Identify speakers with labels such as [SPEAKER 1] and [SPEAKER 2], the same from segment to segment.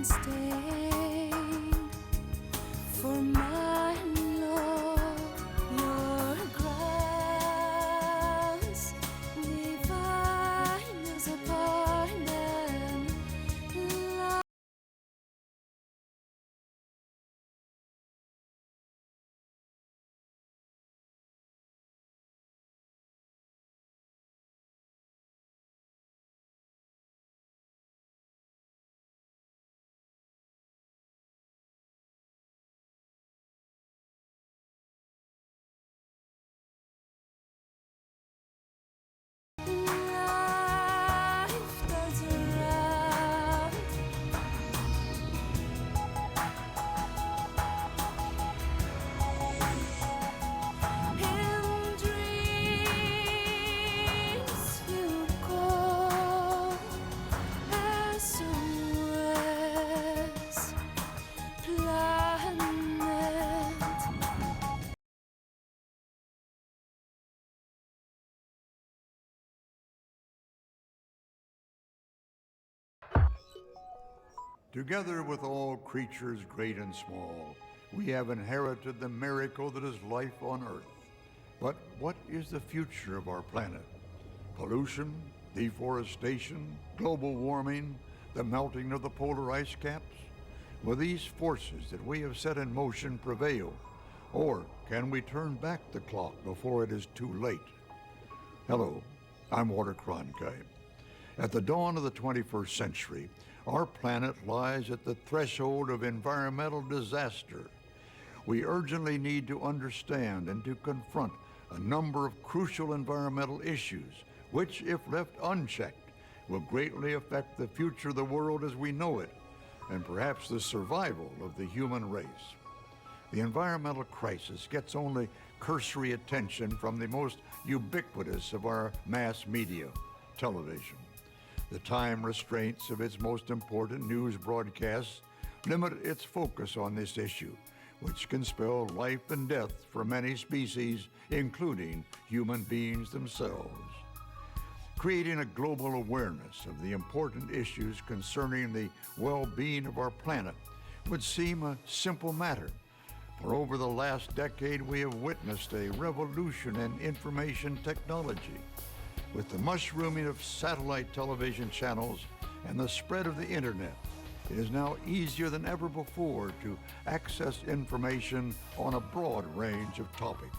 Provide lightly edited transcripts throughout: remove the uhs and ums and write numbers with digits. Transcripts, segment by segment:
[SPEAKER 1] stained for my love, your grounds divine as a pardon. Life turns around. In dreams you call SOS planet.
[SPEAKER 2] Together with all creatures great and small, we have inherited the miracle that is life on Earth. But what is the future of our planet? Pollution, deforestation, global warming, the melting of the polar ice caps? Will these forces that we have set in motion prevail? Or can we turn back the clock before it is too late? Hello, I'm Walter Cronkite. At the dawn of the 21st century, our planet lies at the threshold of environmental disaster. We urgently need to understand and to confront a number of crucial environmental issues, which, if left unchecked, will greatly affect the future of the world as we know it, and perhaps the survival of the human race. The environmental crisis gets only cursory attention from the most ubiquitous of our mass media, television. The time restraints of its most important news broadcasts limit its focus on this issue, which can spell life and death for many species, including human beings themselves. Creating a global awareness of the important issues concerning the well-being of our planet would seem a simple matter. For over the last decade, we have witnessed a revolution in information technology. With the mushrooming of satellite television channels and the spread of the internet, it is now easier than ever before to access information on a broad range of topics.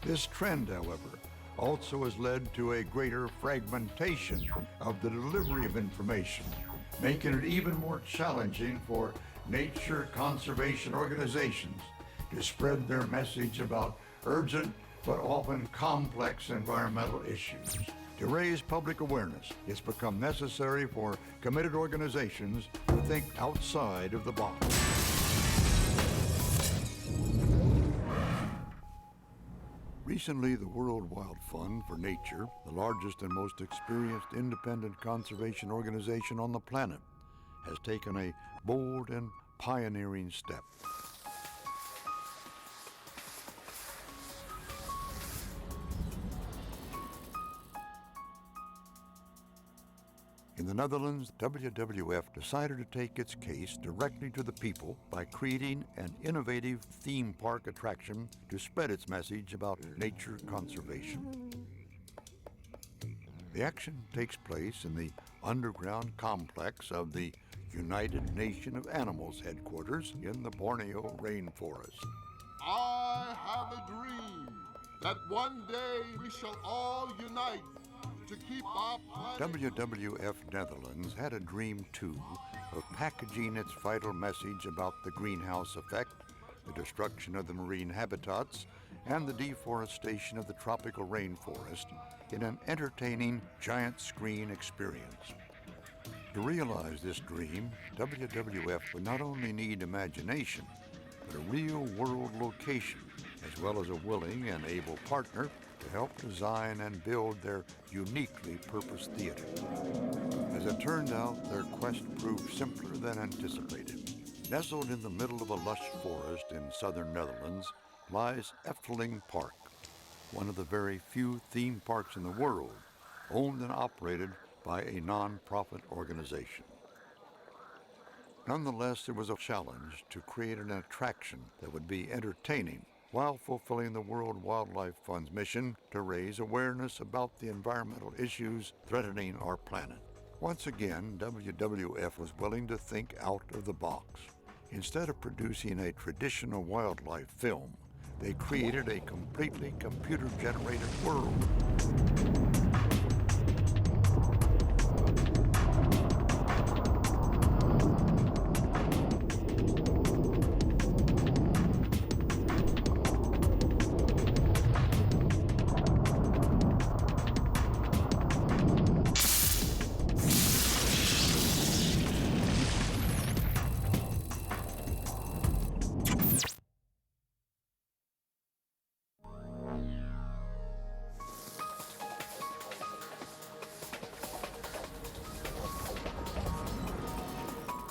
[SPEAKER 2] This trend, however, also has led to a greater fragmentation of the delivery of information, making it even more challenging for nature conservation organizations to spread their message about urgent but often complex environmental issues. To raise public awareness, it's become necessary for committed organizations to think outside of the box. Recently, the World Wild Fund for Nature, the largest and most experienced independent conservation organization on the planet, has taken a bold and pioneering step. In the Netherlands, WWF decided to take its case directly to the people by creating an innovative theme park attraction to spread its message about nature conservation. The action takes place in the underground complex of the United Nation of Animals headquarters in the Borneo rainforest.
[SPEAKER 3] I have a dream that one day we shall all unite to keep our planet.
[SPEAKER 2] WWF Netherlands had a dream, too, of packaging its vital message about the greenhouse effect, the destruction of the marine habitats, and the deforestation of the tropical rainforest in an entertaining giant screen experience. To realize this dream, WWF would not only need imagination, but a real-world location, as well as a willing and able partner to help design and build their uniquely purposed theater. As it turned out, their quest proved simpler than anticipated. Nestled in the middle of a lush forest in southern Netherlands lies Efteling Park, one of the very few theme parks in the world owned and operated by a non-profit organization. Nonetheless, there was a challenge to create an attraction that would be entertaining while fulfilling the World Wildlife Fund's mission to raise awareness about the environmental issues threatening our planet. Once again, WWF was willing to think out of the box. Instead of producing a traditional wildlife film, they created a completely computer-generated world.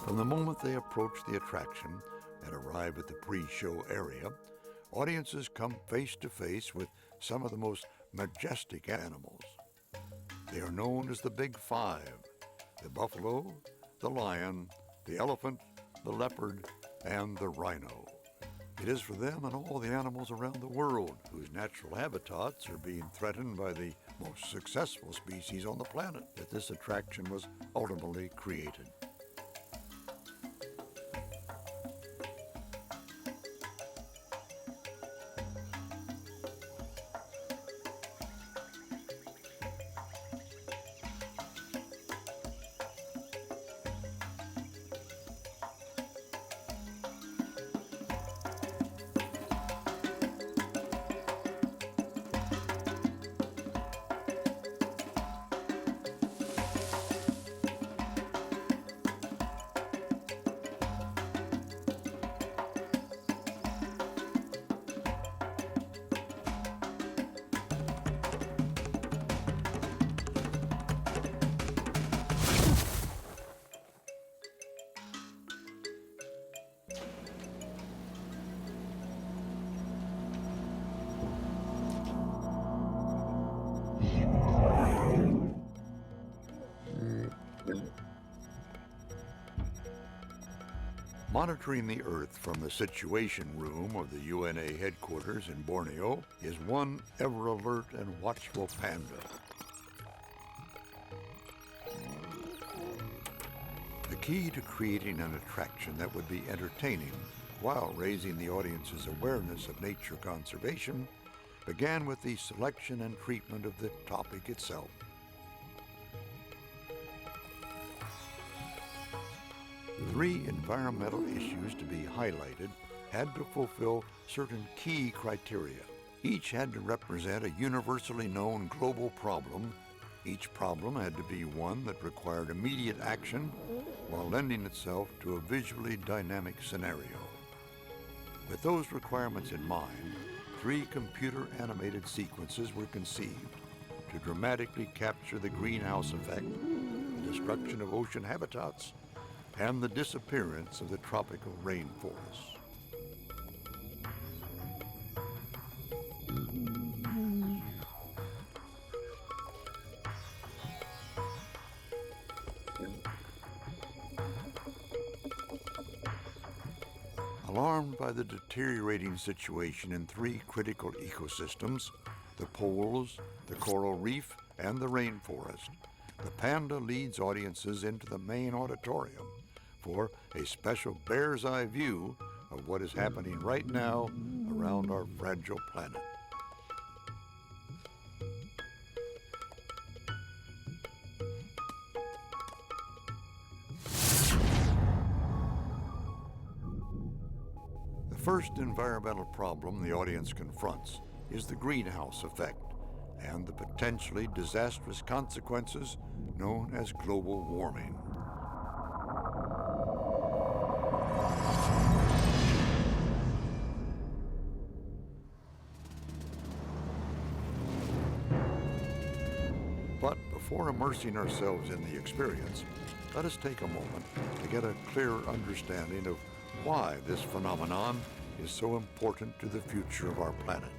[SPEAKER 2] From the moment they approach the attraction and arrive at the pre-show area, audiences come face to face with some of the most majestic animals. They are known as the Big Five: the buffalo, the lion, the elephant, the leopard, and the rhino. It is for them and all the animals around the world whose natural habitats are being threatened by the most successful species on the planet that this attraction was ultimately created. Monitoring the Earth from the Situation Room of the UNA headquarters in Borneo is one ever-alert and watchful panda. The key to creating an attraction that would be entertaining while raising the audience's awareness of nature conservation began with the selection and treatment of the topic itself. Three environmental issues to be highlighted had to fulfill certain key criteria. Each had to represent a universally known global problem. Each problem had to be one that required immediate action while lending itself to a visually dynamic scenario. With those requirements in mind, 3 computer-animated sequences were conceived to dramatically capture the greenhouse effect, the destruction of ocean habitats, and the disappearance of the tropical rainforests. Alarmed by the deteriorating situation in 3 critical ecosystems, the poles, the coral reef, and the rainforest, the panda leads audiences into the main auditorium for a special bird's eye view of what is happening right now around our fragile planet. The first environmental problem the audience confronts is the greenhouse effect and the potentially disastrous consequences known as global warming. But before immersing ourselves in the experience, let us take a moment to get a clearer understanding of why this phenomenon is so important to the future of our planet.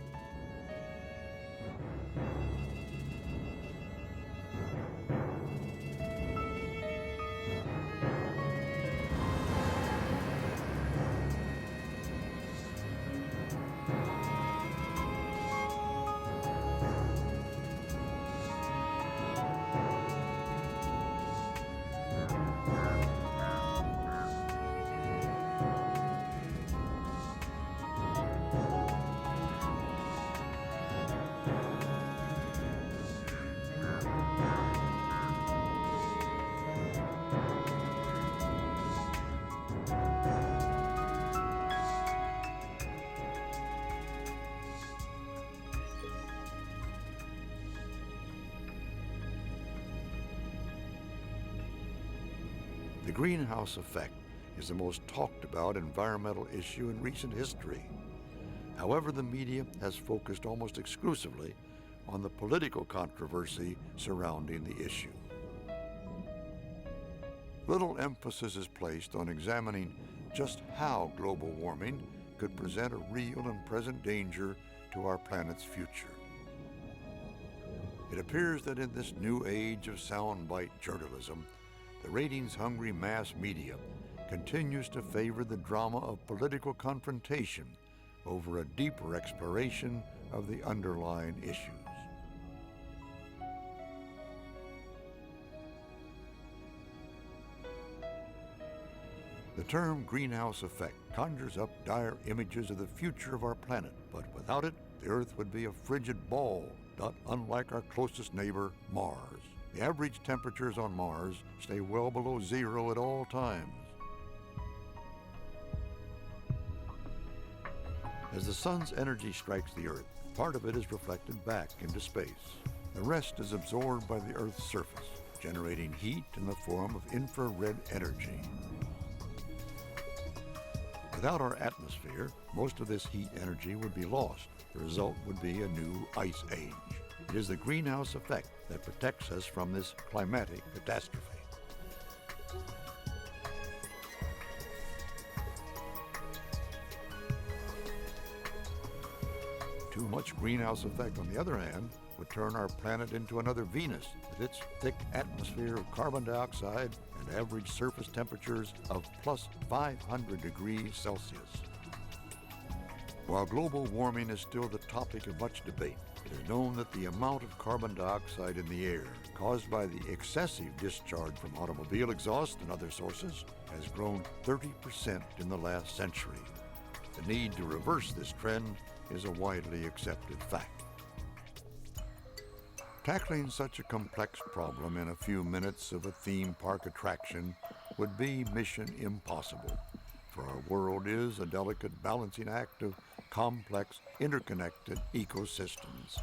[SPEAKER 2] greenhouse effect is the most talked about environmental issue in recent history. However, the media has focused almost exclusively on the political controversy surrounding the issue. Little emphasis is placed on examining just how global warming could present a real and present danger to our planet's future. It appears that in this new age of soundbite journalism, the ratings-hungry mass media continues to favor the drama of political confrontation over a deeper exploration of the underlying issues. The term greenhouse effect conjures up dire images of the future of our planet, but without it, the Earth would be a frigid ball, not unlike our closest neighbor, Mars. The average temperatures on Mars stay well below zero at all times. As the sun's energy strikes the Earth, part of it is reflected back into space. The rest is absorbed by the Earth's surface, generating heat in the form of infrared energy. Without our atmosphere, most of this heat energy would be lost. The result would be a new ice age. It is the greenhouse effect that protects us from this climatic catastrophe. Too much greenhouse effect, on the other hand, would turn our planet into another Venus with its thick atmosphere of carbon dioxide and average surface temperatures of plus 500 degrees Celsius. While global warming is still the topic of much debate, it is known that the amount of carbon dioxide in the air caused by the excessive discharge from automobile exhaust and other sources has grown 30% in the last century. The need to reverse this trend is a widely accepted fact. Tackling such a complex problem in a few minutes of a theme park attraction would be mission impossible, for our world is a delicate balancing act of complex, interconnected ecosystems.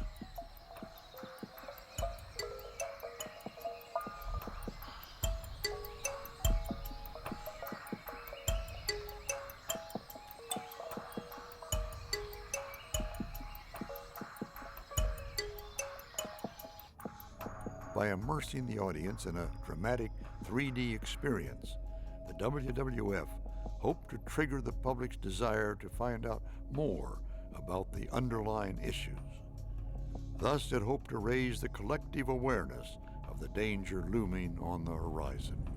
[SPEAKER 2] By immersing the audience in a dramatic 3D experience, the WWF hoped to trigger the public's desire to find out more about the underlying issues. Thus, it hoped to raise the collective awareness of the danger looming on the horizon.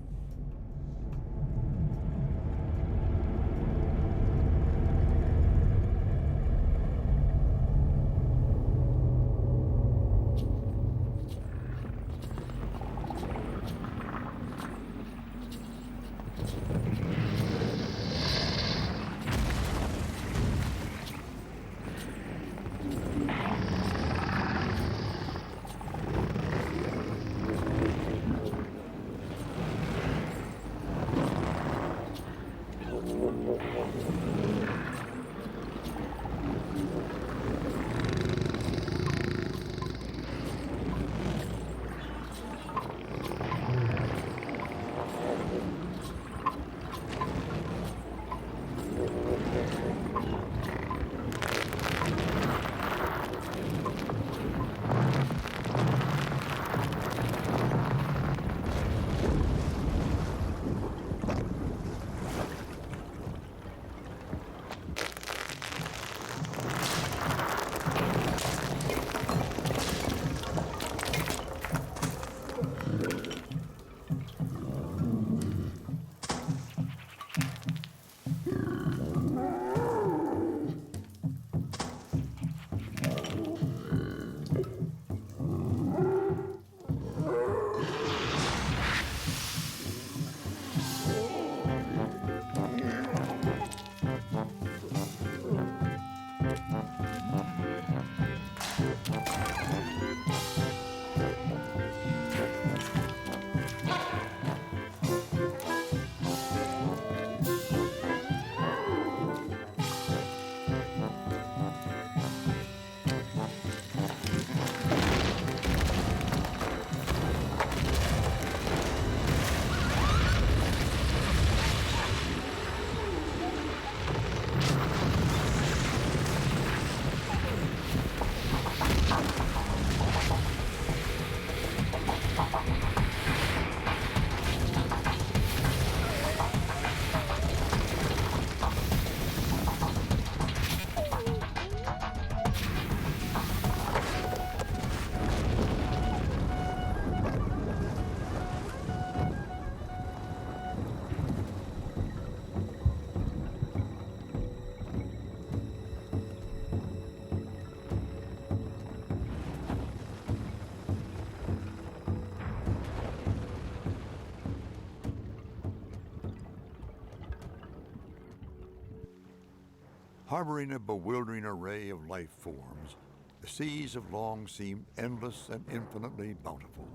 [SPEAKER 2] Harboring a bewildering array of life forms, the seas have long seemed endless and infinitely bountiful.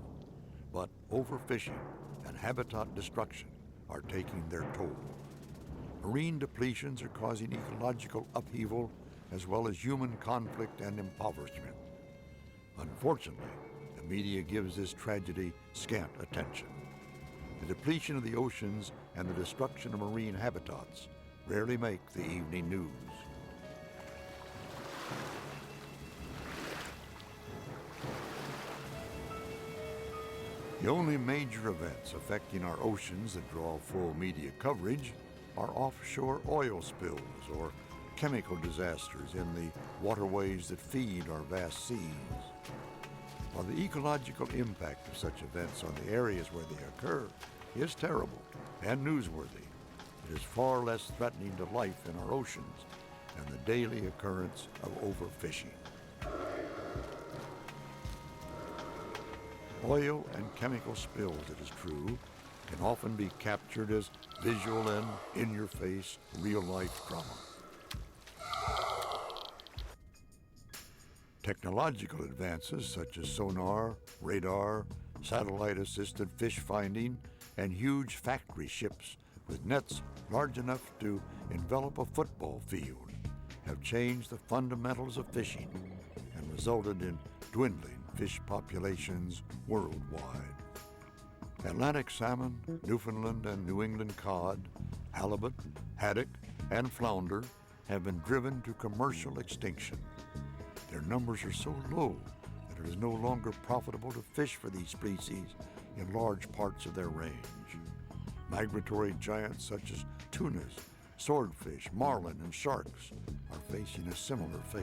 [SPEAKER 2] But overfishing and habitat destruction are taking their toll. Marine depletions are causing ecological upheaval as well as human conflict and impoverishment. Unfortunately, the media gives this tragedy scant attention. The depletion of the oceans and the destruction of marine habitats rarely make the evening news. The only major events affecting our oceans that draw full media coverage are offshore oil spills or chemical disasters in the waterways that feed our vast seas. While the ecological impact of such events on the areas where they occur is terrible and newsworthy, it is far less threatening to life in our oceans than the daily occurrence of overfishing. Oil and chemical spills, it is true, can often be captured as visual and in-your-face, real-life drama. Technological advances such as sonar, radar, satellite-assisted fish finding, and huge factory ships with nets large enough to envelop a football field have changed the fundamentals of fishing and resulted in dwindling fish populations worldwide. Atlantic salmon, Newfoundland and New England cod, halibut, haddock, and flounder have been driven to commercial extinction. Their numbers are so low that it is no longer profitable to fish for these species in large parts of their range. Migratory giants such as tunas, swordfish, marlin, and sharks are facing a similar fate.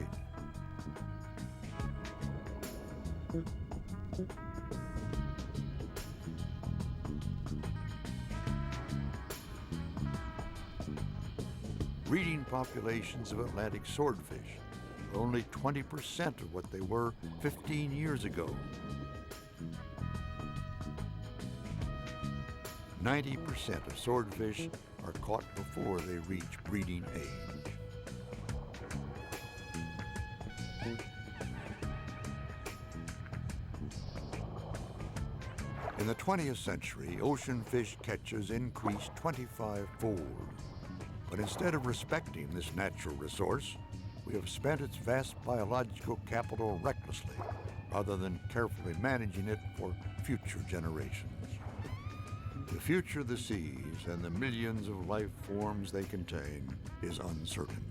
[SPEAKER 2] Breeding populations of Atlantic swordfish are only 20% of what they were 15 years ago. 90% of swordfish are caught before they reach breeding age. In the 20th century, ocean fish catches increased 25-fold. But instead of respecting this natural resource, we have spent its vast biological capital recklessly, rather than carefully managing it for future generations. The future of the seas and the millions of life forms they contain is uncertain.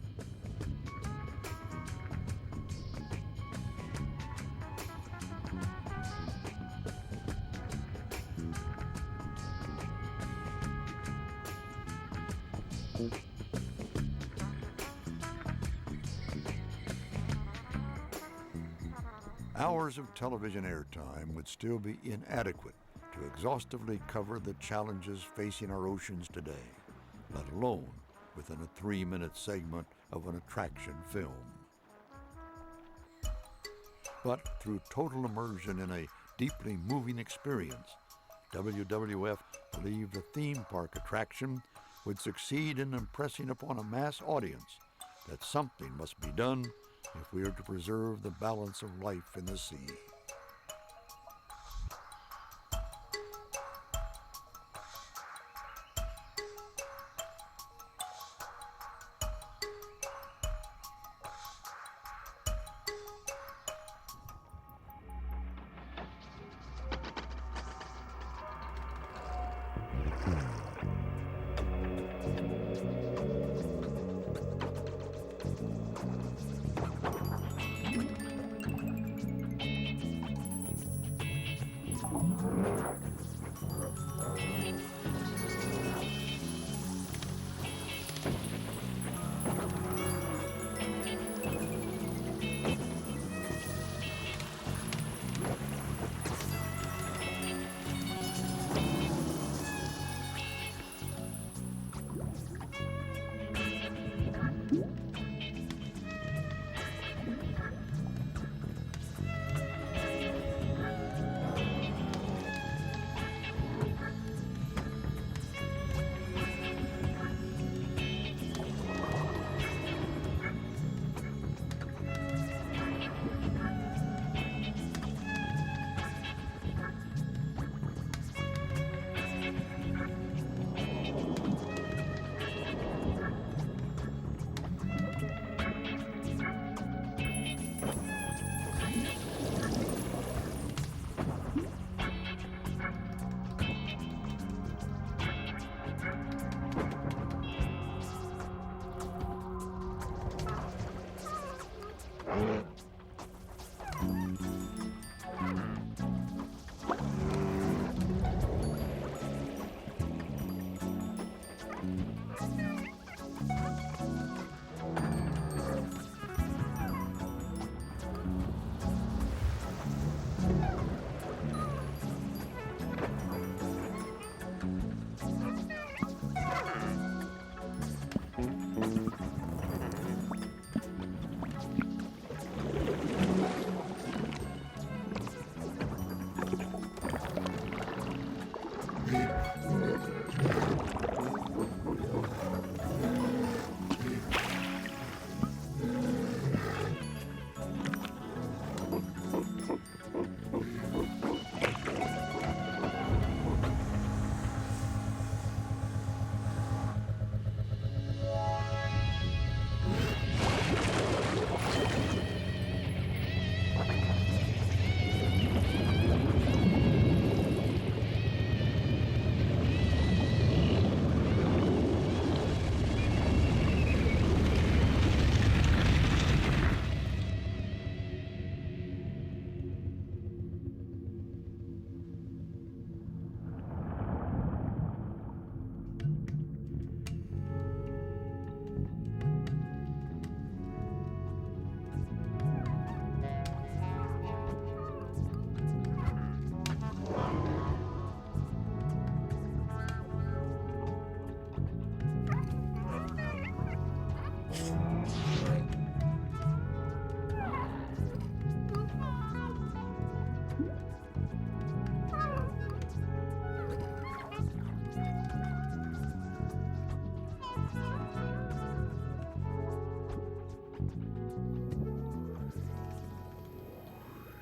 [SPEAKER 2] Hours of television airtime would still be inadequate to exhaustively cover the challenges facing our oceans today, let alone within a 3-minute segment of an attraction film. But through total immersion in a deeply moving experience, WWF believed a theme park attraction would succeed in impressing upon a mass audience that something must be done if we are to preserve the balance of life in the sea.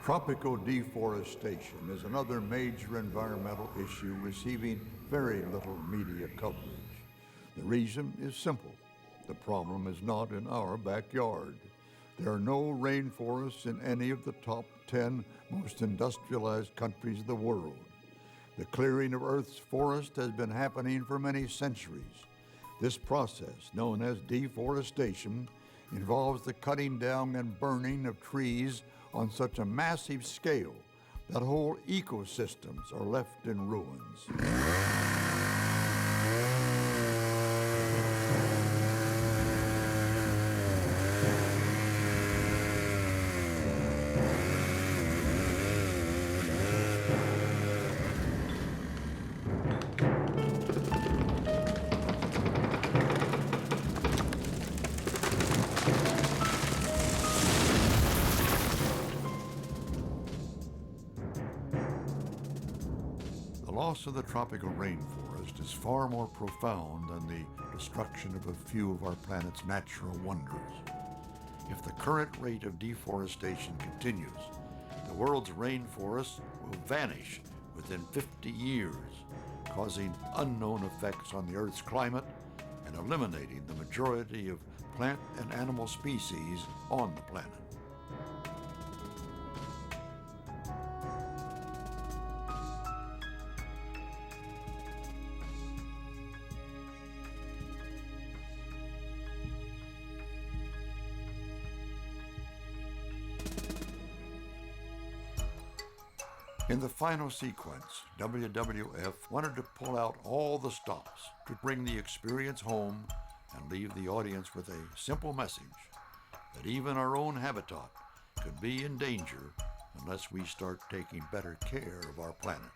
[SPEAKER 2] Tropical deforestation is another major environmental issue receiving very little media coverage. The reason is simple. The problem is not in our backyard. There are no rainforests in any of the top 10 most industrialized countries of the world. The clearing of Earth's forest has been happening for many centuries. This process, known as deforestation, involves the cutting down and burning of trees on such a massive scale that whole ecosystems are left in ruins. The loss of the tropical rainforest is far more profound than the destruction of a few of our planet's natural wonders. If the current rate of deforestation continues, the world's rainforests will vanish within 50 years, causing unknown effects on the Earth's climate and eliminating the majority of plant and animal species on the planet. In the final sequence, WWF wanted to pull out all the stops to bring the experience home and leave the audience with a simple message that even our own habitat could be in danger unless we start taking better care of our planet.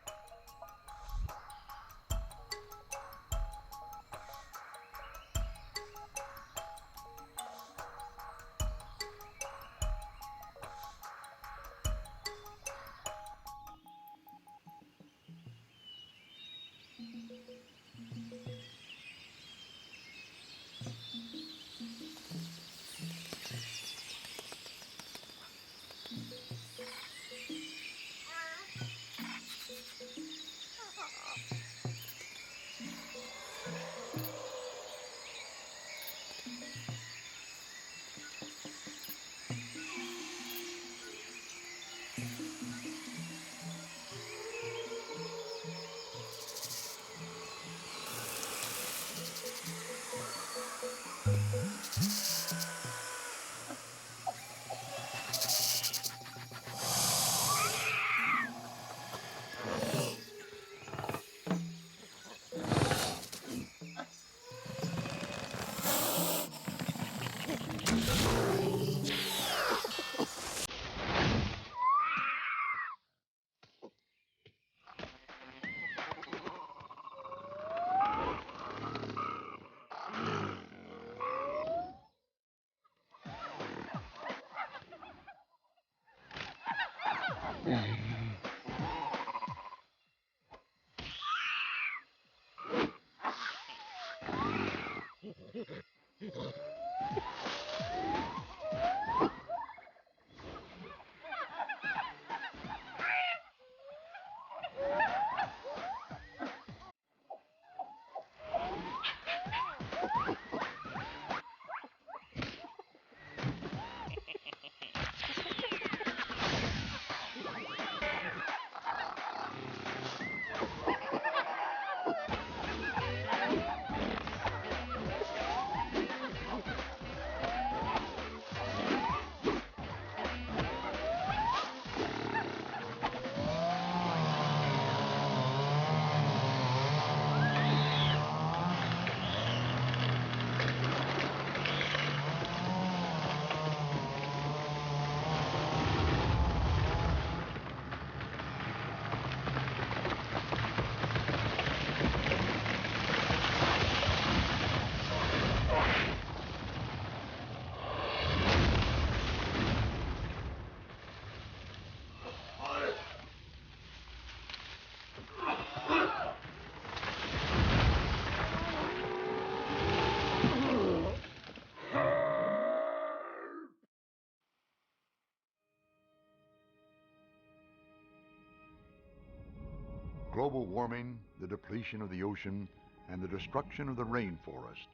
[SPEAKER 2] Global warming, the depletion of the ocean, and the destruction of the rainforest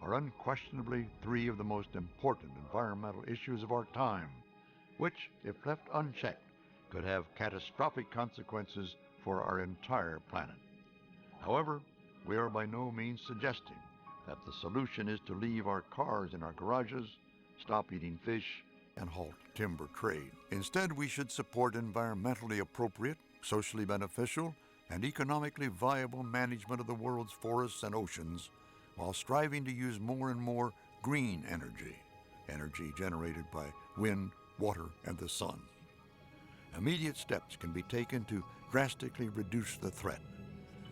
[SPEAKER 2] are unquestionably three of the most important environmental issues of our time, which, if left unchecked, could have catastrophic consequences for our entire planet. However, we are by no means suggesting that the solution is to leave our cars in our garages, stop eating fish, and halt timber trade. Instead, we should support environmentally appropriate, socially beneficial, and economically viable management of the world's forests and oceans, while striving to use more and more green energy, energy generated by wind, water, and the sun. Immediate steps can be taken to drastically reduce the threat.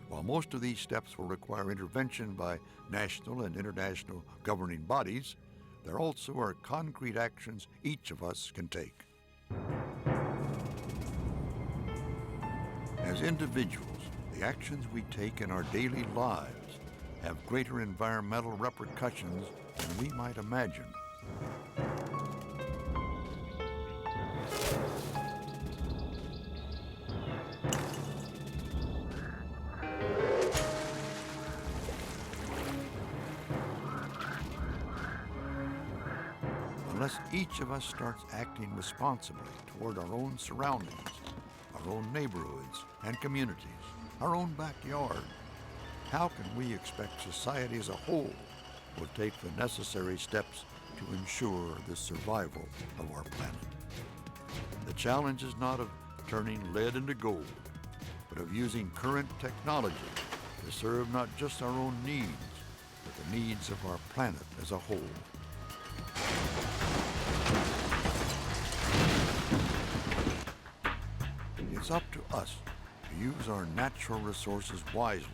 [SPEAKER 2] While most of these steps will require intervention by national and international governing bodies, there also are concrete actions each of us can take. As individuals, the actions we take in our daily lives have greater environmental repercussions than we might imagine. Unless each of us starts acting responsibly toward our own surroundings, our own neighborhoods and communities, our own backyard, how can we expect society as a whole will take the necessary steps to ensure the survival of our planet? The challenge is not of turning lead into gold, but of using current technology to serve not just our own needs, but the needs of our planet as a whole. It's up to us to use our natural resources wisely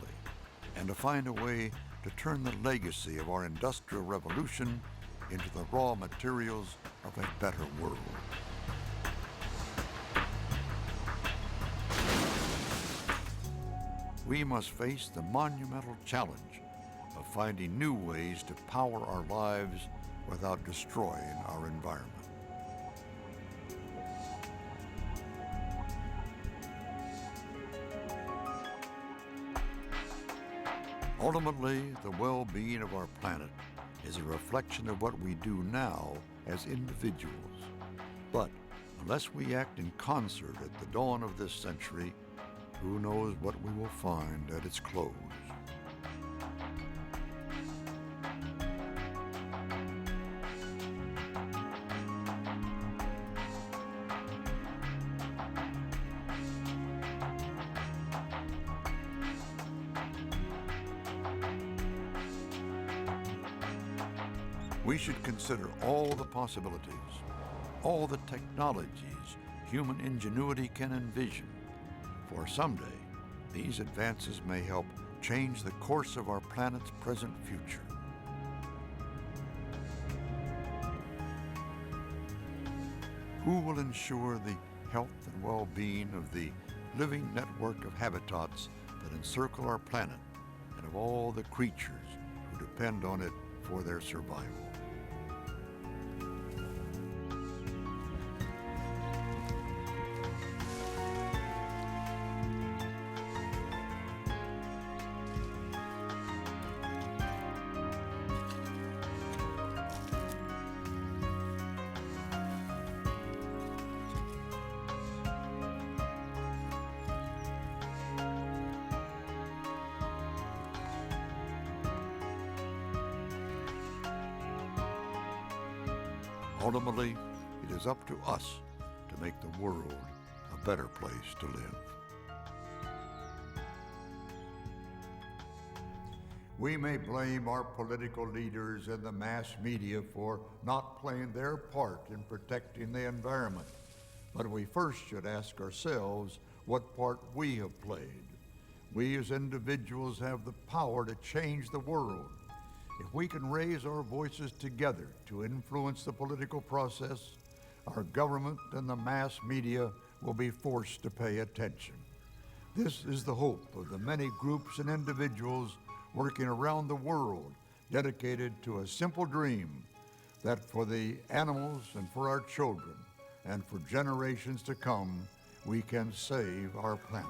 [SPEAKER 2] and to find a way to turn the legacy of our Industrial Revolution into the raw materials of a better world. We must face the monumental challenge of finding new ways to power our lives without destroying our environment. Ultimately, the well-being of our planet is a reflection of what we do now as individuals. But unless we act in concert at the dawn of this century, who knows what we will find at its close. We should consider all the possibilities, all the technologies human ingenuity can envision, for someday these advances may help change the course of our planet's present future. Who will ensure the health and well-being of the living network of habitats that encircle our planet and of all the creatures who depend on it for their survival. Ultimately, it is up to us to make the world a better place to live. We may blame our political leaders and the mass media for not playing their part in protecting the environment, but we first should ask ourselves what part we have played. We as individuals have the power to change the world. If we can raise our voices together to influence the political process, our government and the mass media will be forced to pay attention. This is the hope of the many groups and individuals working around the world dedicated to a simple dream that for the animals and for our children and for generations to come, we can save our planet.